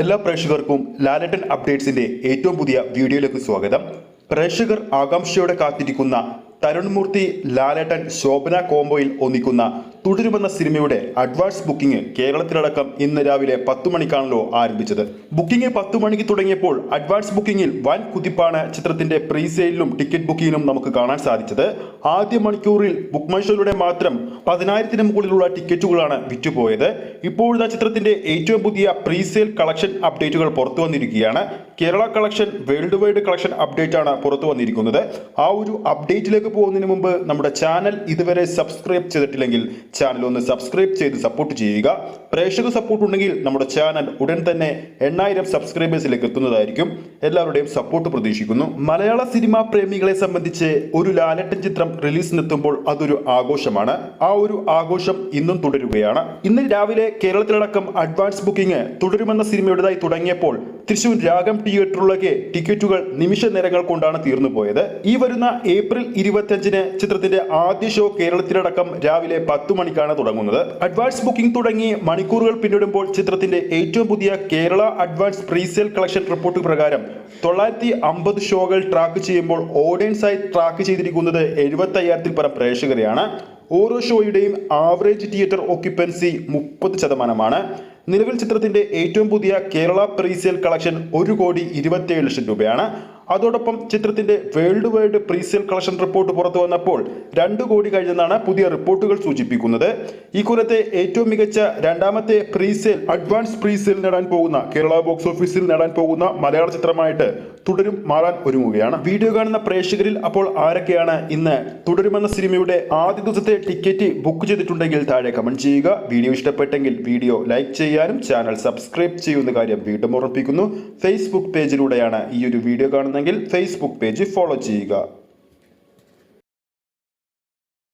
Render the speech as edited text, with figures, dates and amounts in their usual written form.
എല്ലാ പ്രേക്ഷകർക്കും ലാലേട്ടൻ അപ്ഡേറ്റ്സിന്റെ ഏറ്റവും പുതിയ വീഡിയോയിലേക്ക് സ്വാഗതം. പ്രേക്ഷകർ ആകാംക്ഷയോടെ കാത്തിരിക്കുന്ന തരുൺമൂർത്തി ലാലേട്ടൻ ശോഭന കോംബോയിൽ ഒന്നിക്കുന്ന തുടരുമെന്ന സിനിമയുടെ അഡ്വാൻസ് ബുക്കിംഗ് കേരളത്തിലടക്കം ഇന്ന് രാവിലെ 10 മണിക്കാണല്ലോ ആരംഭിച്ചത്. ബുക്കിംഗ് 10 മണിക്ക് തുടങ്ങിയപ്പോൾ അഡ്വാൻസ് ബുക്കിംഗിൽ വൻ കുതിപ്പാണ് ചിത്രത്തിന്റെ പ്രീസെയിലും ടിക്കറ്റ് ബുക്കിങ്ങിലും നമുക്ക് കാണാൻ സാധിച്ചത്. ആദ്യ മണിക്കൂറിൽ ബുക്ക് മൈ ഷോയിലൂടെ മാത്രം 10,000-ന് മുകളിലുള്ള ടിക്കറ്റുകളാണ് വിറ്റുപോയത്. ഇപ്പോഴത്തെ ചിത്രത്തിന്റെ ഏറ്റവും പുതിയ പ്രീസെയിൽ കളക്ഷൻ അപ്ഡേറ്റുകൾ പുറത്തു വന്നിരിക്കുകയാണ്. Kerala collection world wide collection update ആണ് പുറത്തു വന്നിരിക്കുന്നത്. ആ ഒരു അപ്ഡേറ്റിലേക്ക് പോകുന്നതിന് മുമ്പ് നമ്മുടെ ചാനൽ ഇതുവരെ സബ്സ്ക്രൈബ് ചെയ്തിട്ടില്ലെങ്കിൽ ചാനൽ ഒന്ന് സബ്സ്ക്രൈബ് ചെയ്ത് സപ്പോർട്ട് ചെയ്യുക. പ്രേക്ഷക സപ്പോർട്ട് ഉണ്ടെങ്കിൽ നമ്മുടെ ചാനൽ ഉടൻ തന്നെ 8,000 സബ്സ്ക്രൈബേഴ്സിലേക്ക് എത്തുന്നതായിരിക്കും. എല്ലാവരുടെയും സപ്പോർട്ട് പ്രതീക്ഷിക്കുന്നു. മലയാള സിനിമാ പ്രേമികളെ സംബന്ധിച്ച് ഒരു ലാലേട്ടൻ ചിത്രം റിലീസിനെത്തുമ്പോൾ അതൊരു ആഘോഷമാണ്. ആ ഒരു ആഘോഷം ഇന്നും തുടരുകയാണ്. ഇന്ന് രാവിലെ കേരളത്തിലടക്കം അഡ്വാൻസ് ബുക്കിംഗ് തുടരുമെന്ന സിനിമയുടേതായി തുടങ്ങിയപ്പോൾ തൃശൂർ രാഗം തിയേറ്ററിലേക്ക് ടിക്കറ്റുകൾ നിമിഷ നേരങ്ങൾ കൊണ്ടാണ് തീർന്നു പോയത്. ഈ വരുന്ന ഏപ്രിൽ 25-ന് ചിത്രത്തിന്റെ ആദ്യ ഷോ കേരളത്തിലടക്കം രാവിലെ 10 മണിക്കാണ് തുടങ്ങുന്നത്. അഡ്വാൻസ് ബുക്കിംഗ് തുടങ്ങി മണിക്കൂറുകൾ പിന്നിടുമ്പോൾ ചിത്രത്തിന്റെ ഏറ്റവും പുതിയ Kerala advance presale collection report പ്രകാരം 950 ഷോകൾ ട്രാക്ക് ചെയ്യുമ്പോൾ ഓഡിയൻസായി ട്രാക്ക് ചെയ്തിരിക്കുന്നത് 75,000-ൽ പരം പ്രേക്ഷകരെയാണ്. ഓരോ ഷോയുടെയും ആവറേജ് തിയേറ്റർ ഓക്യുപ്പൻസി 30%. നിലവിൽ ചിത്രത്തിന്റെ ഏറ്റവും പുതിയ കേരള പ്രീസെയിൽ കളക്ഷൻ 1,27,00,000 രൂപയാണ്. അതോടൊപ്പം ചിത്രത്തിന്റെ world wide presale collection report പുറത്തു വന്നപ്പോൾ 2 കോടി കഴിഞ്ഞെന്നാണ് പുതിയ റിപ്പോർട്ടുകൾ സൂചിപ്പിക്കുന്നത്. ഈ കൊല്ലത്തെ ഏറ്റവും മികച്ച രണ്ടാമത്തെ പ്രീസെയിൽ അഡ്വാൻസ് പ്രീസെയിൽ നേടാൻ പോകുന്ന കേരള ബോക്സ് ഓഫീസിൽ നേടാൻ പോകുന്ന മലയാള ചിത്രമായിട്ട് തുടരും മാറാൻ ഒരുങ്ങുകയാണ്. വീഡിയോ കാണുന്ന പ്രേക്ഷകരിൽ അപ്പോൾ ആരൊക്കെയാണ് ഇന്ന് തുടരുമെന്ന സിനിമയുടെ ആദ്യ ദിവസത്തെ ടിക്കറ്റ് ബുക്ക് ചെയ്തിട്ടുണ്ടെങ്കിൽ താഴെ കമന്റ് ചെയ്യുക. വീഡിയോ ഇഷ്ടപ്പെട്ടെങ്കിൽ വീഡിയോ ലൈക്ക് ചെയ്യാനും ചാനൽ സബ്സ്ക്രൈബ് ചെയ്യുന്ന കാര്യം വീണ്ടും ഓർമ്മിപ്പിക്കുന്നു. ഫേസ്ബുക്ക് പേജിലൂടെയാണ് ഈ ഒരു വീഡിയോ കാണുന്നതെങ്കിൽ ഫേസ്ബുക്ക് പേജ് ഫോളോ ചെയ്യുക.